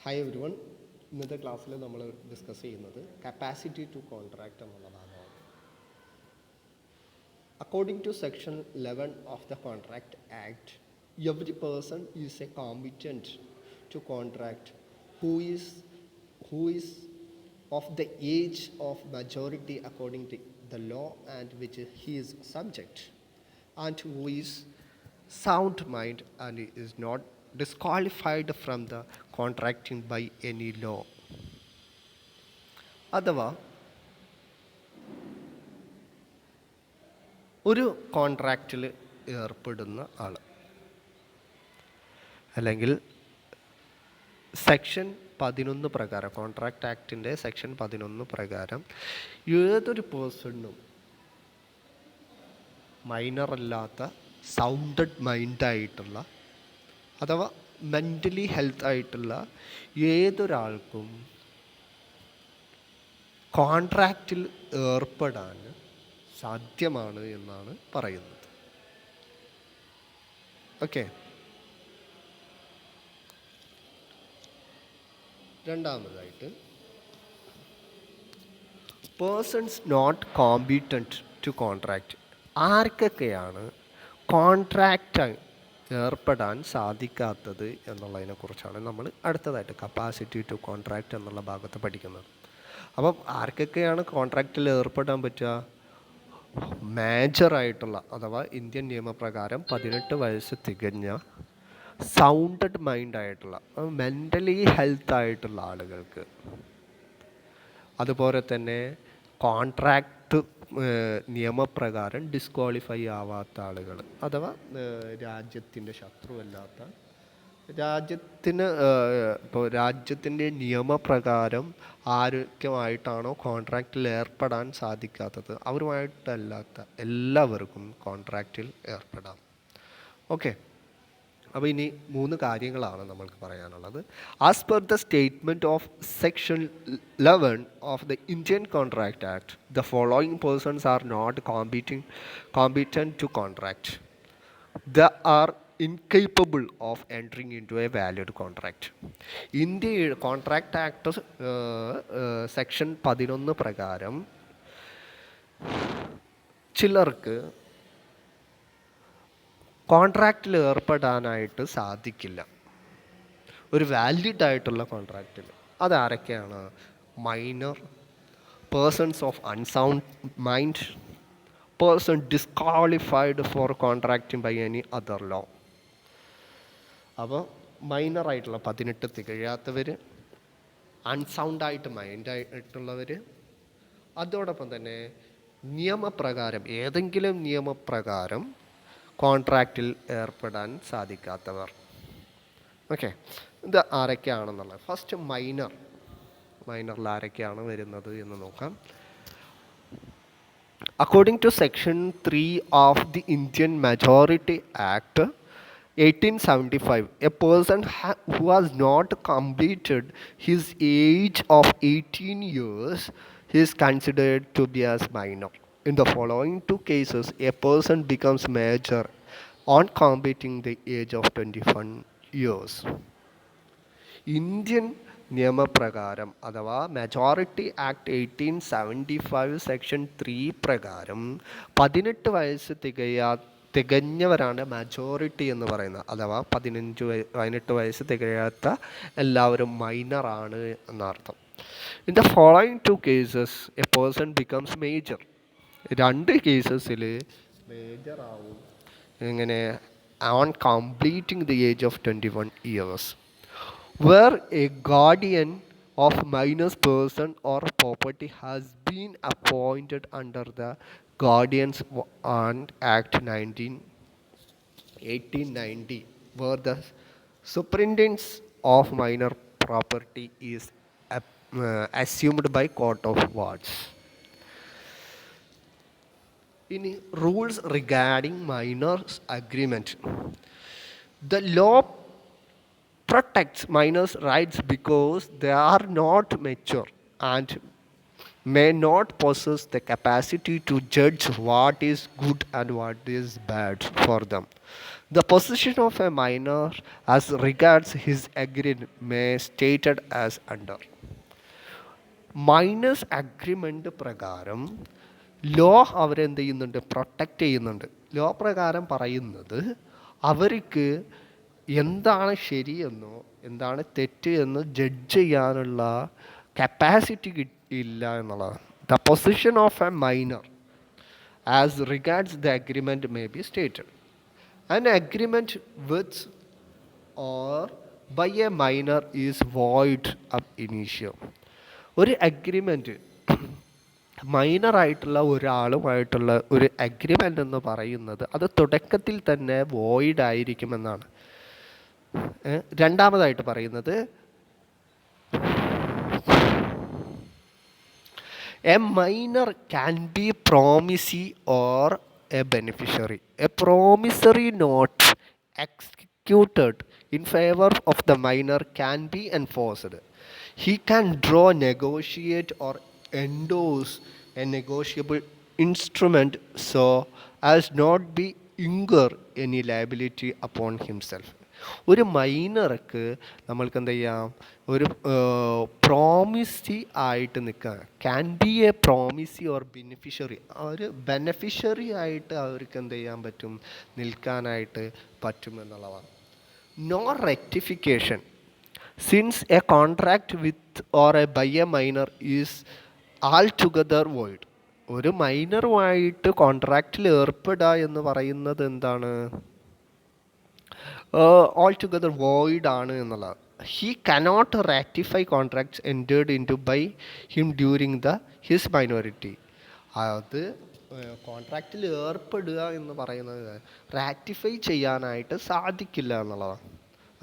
Hi every one. ഇന്നത്തെ ക്ലാസ്സിൽ നമ്മൾ ഡിസ്കസ് ചെയ്യുന്നത് കപ്പാസിറ്റി ടു കോൺട്രാക്റ്റ് എന്നുള്ള ഭാഗമാണ്. According to section 11 of the contract act, every person is a competent to contract who is of the age of majority according to the law and which he is subject, and who is sound mind and is not disqualified from the contracting by any law. അഥവാ ഒരു കോൺട്രാക്റ്റിൽ ഏർപ്പെടുന്ന ആൾ അല്ലെങ്കിൽ section 11 പ്രകാരം, contract ആക്ടിൻ്റെ section 11 പ്രകാരം ഏതൊരു പേഴ്സണും മൈനറല്ലാത്ത sounded മൈൻഡായിട്ടുള്ള അഥവാ mentally health ആയിട്ടുള്ള ഏതൊരാൾക്കും കോൺട്രാക്റ്റിൽ ഏർപ്പെടാൻ സാധ്യമാണ് എന്നാണ് പറയുന്നത്. ഓക്കെ. രണ്ടാമതായിട്ട്, persons not competent to contract. ആർക്കൊക്കെയാണ് കോൺട്രാക്റ്റ് ഏർപ്പെടാൻ സാധിക്കാത്തത് എന്നുള്ളതിനെക്കുറിച്ചാണ് നമ്മൾ അടുത്തതായിട്ട് കപ്പാസിറ്റി ടു കോൺട്രാക്റ്റ് എന്നുള്ള ഭാഗത്ത് പഠിക്കുന്നത്. അപ്പം ആർക്കൊക്കെയാണ് കോൺട്രാക്റ്റിൽ ഏർപ്പെടാൻ പറ്റുക? മേജറായിട്ടുള്ള അഥവാ ഇന്ത്യൻ നിയമപ്രകാരം 18 വയസ്സ് തികഞ്ഞ സൗണ്ടഡ് മൈൻഡായിട്ടുള്ള മെൻ്റലി ഹെൽത്ത് ആയിട്ടുള്ള ആളുകൾക്ക്, അതുപോലെ തന്നെ കോൺട്രാക്റ്റ് നിയമപ്രകാരം ഡിസ്ക്വാളിഫൈ ആവാത്ത ആളുകൾ, അഥവാ രാജ്യത്തിൻ്റെ ശത്രുവല്ലാത്ത, ഇപ്പോൾ രാജ്യത്തിൻ്റെ നിയമപ്രകാരം ആരൊക്കെയായിട്ടാണോ കോൺട്രാക്റ്റിൽ ഏർപ്പെടാൻ സാധിക്കാത്തത് അവരുമായിട്ടല്ലാത്ത എല്ലാവർക്കും കോൺട്രാക്റ്റിൽ ഏർപ്പെടാം. ഓക്കെ. അപ്പോൾ ഇനി 3 കാര്യങ്ങളാണ് നമ്മൾക്ക് പറയാനുള്ളത്. As per the statement of section 11 of the Indian contract act, the following persons are not competent to contract. They are incapable of entering into a valid contract. India contract act section 11 പ്രകാരം ചിലർക്ക് കോൺട്രാക്റ്റിൽ ഏർപ്പെടാനായിട്ട് സാധിക്കില്ല, ഒരു valid ആയിട്ടുള്ള കോൺട്രാക്റ്റിൽ. അതാരൊക്കെയാണ്? Minor, persons of unsound mind, person disqualified for contracting by any other law. അപ്പോൾ മൈനറായിട്ടുള്ള 18 തികയാത്തവർ, അൺസൗണ്ടായിട്ട് മൈൻഡായിട്ടുള്ളവർ, അതോടൊപ്പം തന്നെ നിയമപ്രകാരം ഏതെങ്കിലും നിയമപ്രകാരം കോൺട്രാക്റ്റിൽ ഏർപ്പെടാൻ സാധിക്കാത്തവർ. ഓക്കെ. ഇത് ആരൊക്കെയാണെന്നുള്ളത്. ഫസ്റ്റ് മൈനറിൽ ആരൊക്കെയാണ് വരുന്നത് എന്ന് നോക്കാം. According to section 3 of the Indian Majority Act 1875, a person who has not completed his age of 18 years is considered to be as minor. In the following 2 cases, a person becomes major on completing the age of 21 years. Indian നിയമപ്രകാരം അഥവാ majority act 1875 section 3 പ്രകാരം 18 വയസ്സ് തികഞ്ഞവരാണ് majority എന്ന് പറയുന്നത്. അഥവാ 18 വയസ്സ് തികയാത്ത എല്ലാവരും മൈനറാണ് എന്നർത്ഥം. In the following 2 cases a person becomes major. 2 കേസസിൽ മേജർ ആവും. എങ്ങനെ? On completing the age of 21 years. Where a guardian of minor person or property has been appointed under the Guardians Act 1890, where the superintendence of minor property is assumed by court of wards. In rules regarding minors agreement, the law protects minors' rights because they are not mature and may not possess the capacity to judge what is good and what is bad for them. The position of a minor as regards his agreement may stated as under. Minus agreement പ്രകാരം law അവരെന്ത് ചെയ്യുന്നുണ്ട്, protect ചെയ്യുന്നുണ്ട്. Law പ്രകാരം പറയുന്നത് അവർക്ക് എന്താണ് ശരിയെന്നോ എന്താണ് തെറ്റ് എന്ന് ജഡ്ജ് ചെയ്യാനുള്ള കപ്പാസിറ്റി ഇല്ല എന്നുള്ളതാണ്. The position of a minor as regards the agreement may be stated. An agreement with or by a minor is void ab initio. ഒരു അഗ്രിമെൻറ്റ് മൈനറായിട്ടുള്ള ഒരാളുമായിട്ടുള്ള ഒരു അഗ്രിമെൻ്റ് എന്ന് പറയുന്നത് അത് തുടക്കത്തിൽ തന്നെ വോയിഡ് ആയിരിക്കുമെന്നാണ്. രണ്ടാമതായിട്ട് പറയുന്നത് A minor can be promisee or A beneficiary. A promissory note executed in favor of the minor can be enforced. He can draw, negotiate, or endorse a negotiable instrument so as not be incur any liability upon himself. ഒരു മൈനർക്ക് നമ്മൾക്ക് എന്ത് ചെയ്യാം, ഒരു promisee ആയിട്ട് നിൽക്കുക. Can be a promisee or beneficiary. ഒരു beneficiary ആയിട്ട് അവർക്ക് എന്ത് ചെയ്യാൻ പറ്റും, നിൽക്കാനായിട്ട് പറ്റുമെന്നുള്ളതാണ്. No rectification since a contract with or a by a minor is altogether void. ഒരു മൈനറുമായിട്ട് കോൺട്രാക്റ്റിൽ ഏർപ്പെടുക എന്ന് പറയുന്നത് എന്താണ്, ഓൾ ടുഗദർ വോയിഡ് ആണ് എന്നുള്ളത്. He cannot ratify contracts entered into by him during his minority. അത് കോൺട്രാക്റ്റിൽ ഏർപ്പെടുക എന്ന് പറയുന്നത് റാറ്റിഫൈ ചെയ്യാനായിട്ട് സാധിക്കില്ല എന്നുള്ളതാണ്.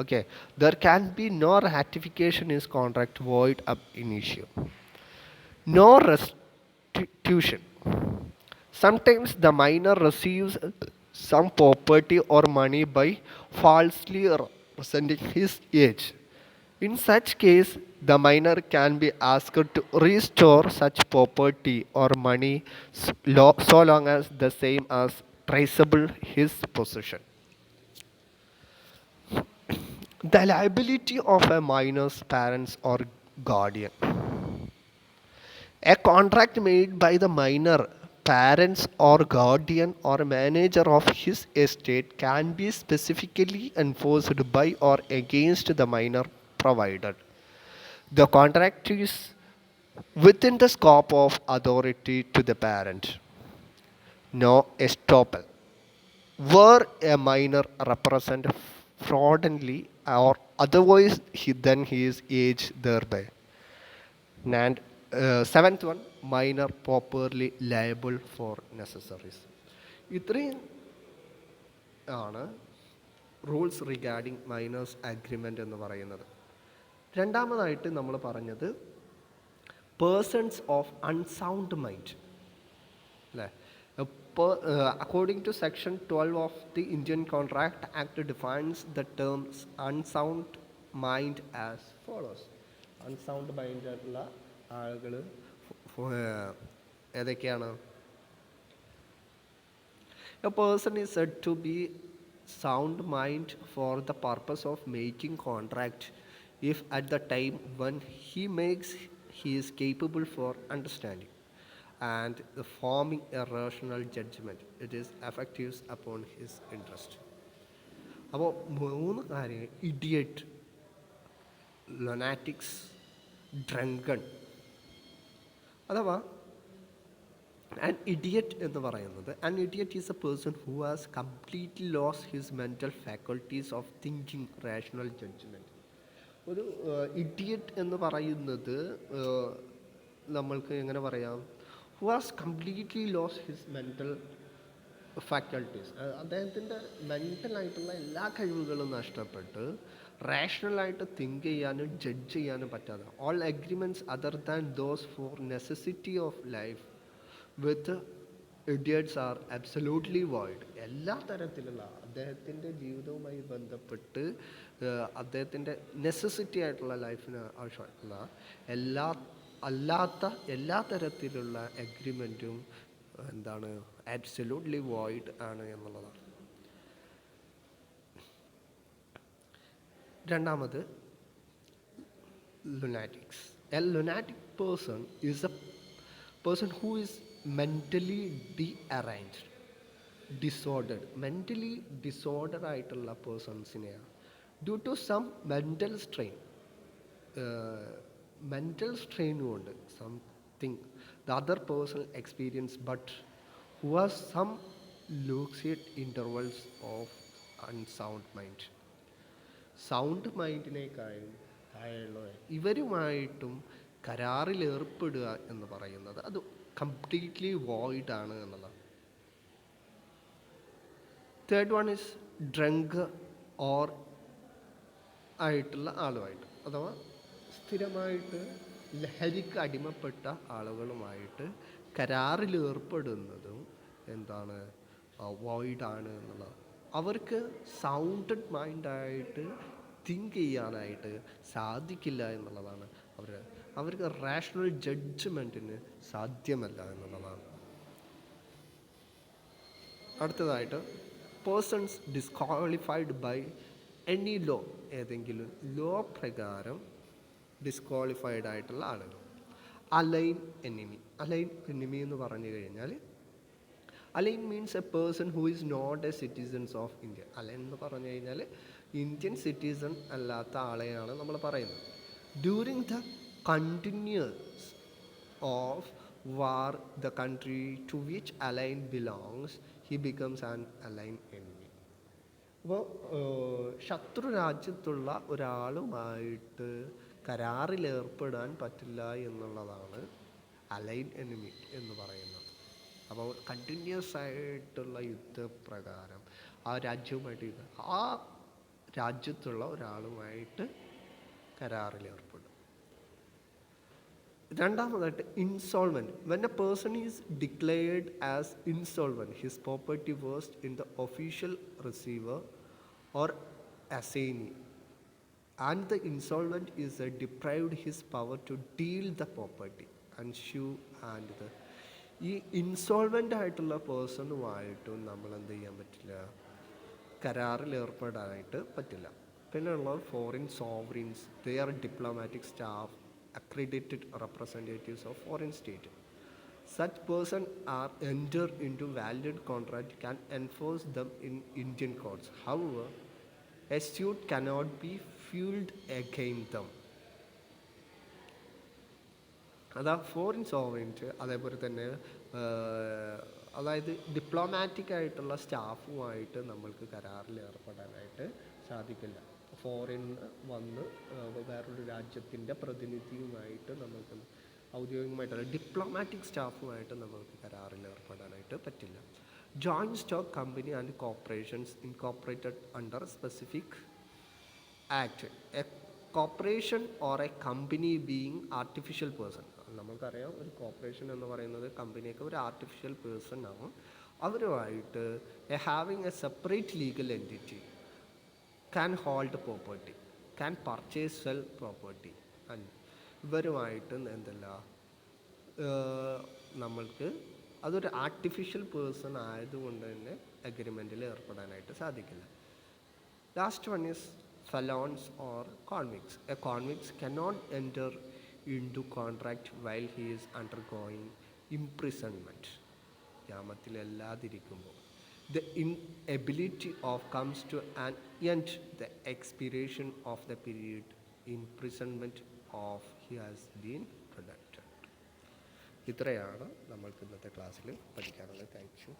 Okay, there can be no ratification is contract void ab initio. No restitution. Sometimes the minor receives some property or money by falsely representing his age. In such case, the minor can be asked to restore such property or money so long as the same as traceable his possession. The liability of a minor's parents or guardian. A contract made by the minor, parents or guardian or manager of his estate can be specifically enforced by or against the minor provided the contract is within the scope of authority to the parent. No estoppel. Were a minor represent fraudulently or otherwise then he is aged thereby. And seventh one, minor properly liable for necessaries. ഇത്രയും ആണ് rules regarding miners agreement എന്ന് പറയുന്നത്. രണ്ടാമതായിട്ട് നമ്മൾ പറഞ്ഞത് persons of unsound mind അല്ലേ. According to section 12 of the Indian Contract Act defines the terms unsound mind as follows. Unsound mind ആയിട്ടുള്ള ആളുകൾ ഏതൊക്കെയാണ്? A person is said to be sound mind for the purpose of making contract if at the time when he makes he is capable for understanding and forming a rational judgment. It is effective upon his interest. അപ്പോൾ മൂന്ന് കാര്യങ്ങൾ: idiot, ലൊനാറ്റിക്സ്, drunken. അഥവാ an idiot എന്ന് പറയുന്നത്, an idiot is a person who has completely lost his mental faculties of thinking, rational judgment. ഒരു idiot എന്ന് പറയുന്നത് നമ്മൾക്ക് എങ്ങനെ പറയാം, who has completely lost his mental faculties. അദ്ദേഹത്തിൻ്റെ മെൻ്റലായിട്ടുള്ള എല്ലാ കഴിവുകളും നഷ്ടപ്പെട്ട് റാഷണലായിട്ട് തിങ്ക് ചെയ്യാനും ജഡ്ജ് ചെയ്യാനും പറ്റാതെ, all agreements other than those for necessity of life with idiots are absolutely void. എല്ലാ തരത്തിലുള്ള അദ്ദേഹത്തിൻ്റെ ജീവിതവുമായി ബന്ധപ്പെട്ട് അദ്ദേഹത്തിൻ്റെ നെസസിറ്റി ആയിട്ടുള്ള ലൈഫിന് ആവശ്യമായിട്ടുള്ള എല്ലാ അല്ലാത്ത എല്ലാ തരത്തിലുള്ള എഗ്രിമെൻറ്റും എന്താണ് ആബ്സല്യൂട്ട്ലി വോയിഡ് ആണ് എന്നുള്ളതാണ്. രണ്ടാമത് lunatics. A lunatic person is a person who is mentally deranged, disordered. Mentally disordered ആയിട്ടുള്ള പേഴ്സൺസിനെയാണ് due to some mental strain, mental strain കൊണ്ട് something the other person experience but who has some lucid intervals of unsound mind. Sound മൈൻഡിനേക്കാളും താഴെയുള്ളവർ ഇവരുമായിട്ടും കരാറിൽ ഏർപ്പെടുക എന്ന് പറയുന്നത് അത് കംപ്ലീറ്റ്ലി വോയിഡ് ആണ് എന്നുള്ളതാണ്. Third one is drunk or ആയിട്ടുള്ള ആളുമായിട്ട്, അഥവാ സ്ഥിരമായിട്ട് ലഹരിക്ക് അടിമപ്പെട്ട ആളുകളുമായിട്ട് കരാറിൽ ഏർപ്പെടുന്നതും എന്താണ് വോയിഡാണ് എന്നുള്ളത്. അവർക്ക് സൗണ്ടഡ് മൈൻഡായിട്ട് തിങ്ക് ചെയ്യാനായിട്ട് സാധിക്കില്ല എന്നുള്ളതാണ്. അവർക്ക് റാഷണൽ ജഡ്ജ്മെൻറ്റിന് സാധ്യമല്ല എന്നുള്ളതാണ്. അടുത്തതായിട്ട് persons disqualified by any law, ഏതെങ്കിലും ലോ പ്രകാരം ഡിസ്ക്വാളിഫൈഡ് ആയിട്ടുള്ള ആളുകൾ. Alien enemy. അലൈൻ എനിമി എന്ന് പറഞ്ഞു കഴിഞ്ഞാൽ alien means a person who is not a citizens of India. Alien എന്ന് പറഞ്ഞു കഴിഞ്ഞാൽ ഇന്ത്യൻ സിറ്റിസൺ അല്ലാത്ത ആളെയാണ് നമ്മൾ പറയുന്നത്. During the continuance of war the country to which alien belongs he becomes an alien enemy. അപ്പോൾ ശത്രു രാജ്യത്തുള്ള ഒരാളുമായിട്ട് കരാറിൽ ഏർപ്പെടാൻ പറ്റില്ല എന്നുള്ളതാണ് അലൈൻ എനിമി എന്ന് പറയുന്നത്. അപ്പോൾ കണ്ടിന്യൂസ് ആയിട്ടുള്ള യുദ്ധപ്രകാരം ആ രാജ്യവുമായിട്ട് ആ രാജ്യത്തുള്ള ഒരാളുമായിട്ട് കരാറിൽ ഏർപ്പെടും. രണ്ടാമതായിട്ട് insolvent. When a person is declared as insolvent his property vest in the official receiver or assignee and the insolvent is deprived his power to deal the property and sue and the. ഈ insolvent ആയിട്ടുള്ള പേഴ്സണുമായിട്ടും നമ്മൾ എന്ത് ചെയ്യാൻ പറ്റില്ല, കരാറിൽ ഏർപ്പെടാനായിട്ട് പറ്റില്ല. പിന്നെ ഉള്ളത് foreign sovereigns, they are diplomatic staff, accredited representatives of foreign state. Such person are enter into valid contract can enforce them in Indian courts. However, a suit cannot be filed against them. അതാ foreign സോവറിൻറ്റ്. അതേപോലെ തന്നെ അതായത് diplomatic ആയിട്ടുള്ള സ്റ്റാഫുമായിട്ട് നമ്മൾക്ക് കരാറിൽ ഏർപ്പെടാനായിട്ട് സാധിക്കില്ല. Foreign വന്ന് വേറൊരു രാജ്യത്തിൻ്റെ പ്രതിനിധിയുമായിട്ട് നമ്മൾക്ക് ഔദ്യോഗികമായിട്ടുള്ള ഡിപ്ലോമാറ്റിക് സ്റ്റാഫുമായിട്ട് നമ്മൾക്ക് കരാറിൽ ഏർപ്പെടാനായിട്ട് പറ്റില്ല. Joint stock company and corporations incorporated under specific act. A corporation or A company being artificial person. നമുക്കറിയാം ഒരു കോർപ്പറേഷൻ എന്ന് പറയുന്നത് കമ്പനിയൊക്കെ ഒരു ആർട്ടിഫിഷ്യൽ പേഴ്സൺ ആണ്. അവരുമായിട്ട് having a separate legal entity can hold property, can purchase sell property. And ഇവരുമായിട്ട് എന്തല്ല നമ്മൾക്ക് അതൊരു ആർട്ടിഫിഷ്യൽ പേഴ്സൺ ആയതുകൊണ്ട് തന്നെ അഗ്രിമെൻറ്റിൽ ഏർപ്പെടാനായിട്ട് സാധിക്കില്ല. Last one is felons or convicts. A convict cannot enter into contract while he is undergoing imprisonment. ജാമത്തിലല്ലാതിരിക്കുമ്പോൾ the inability of comes to an end the expiration of the period imprisonment of he has been conducted. ഇത്രയാണ് നമ്മൾക്ക് ഇന്നത്തെ ക്ലാസ്സിൽ പഠിക്കാനുള്ളത്. Thank you.